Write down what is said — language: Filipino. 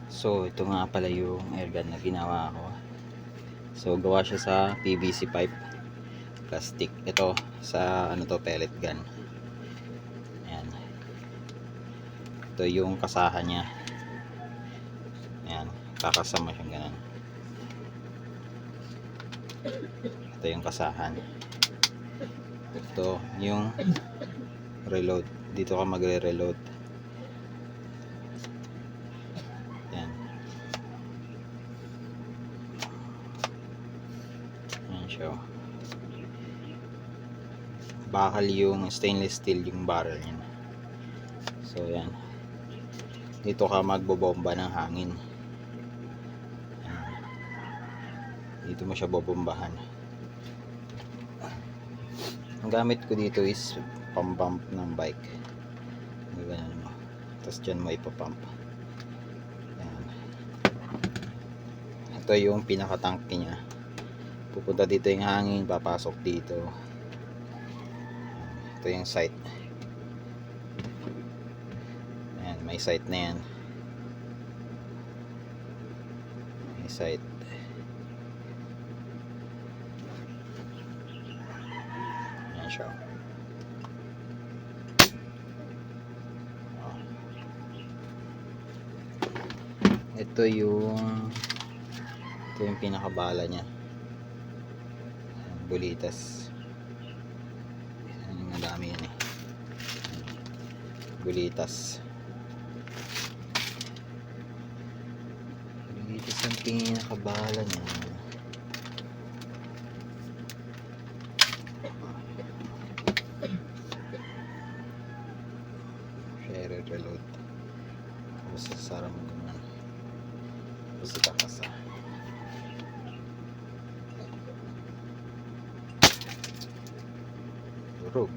So ito nga pala yung airgun na ginawa ko. So gawa siya sa PVC pipe, plastic. Ito sa ano to, pellet gun. Ayan. Ito yung kasahan niya. Ayan, kakasama siyang ganun. Ito yung kasahan. Ito yung reload. Dito ka magre-reload. Ayan. Ayan siya. Bakal yung stainless steel yung barrel niya. So ayan. Dito ka magbobomba ng hangin. Ayan. Dito mo siya bobombahan. Ang gamit ko dito is pambump ng bike. Ganun mo. Tapos dyan mo ipapump. Ayan. Ito yung pinaka-tank niya. Pupunta dito yung hangin, papasok dito. Ito yung sight. Ayan, may sight na yan. May sight. Ayan siya. Ito yung pinakabala niya. Bulitas. Ang dami yan eh. Bulitas. Bulitas ang pinakabala niya. Share reload. Tapos sasara mo naman. Tapos ikakasa. Durog.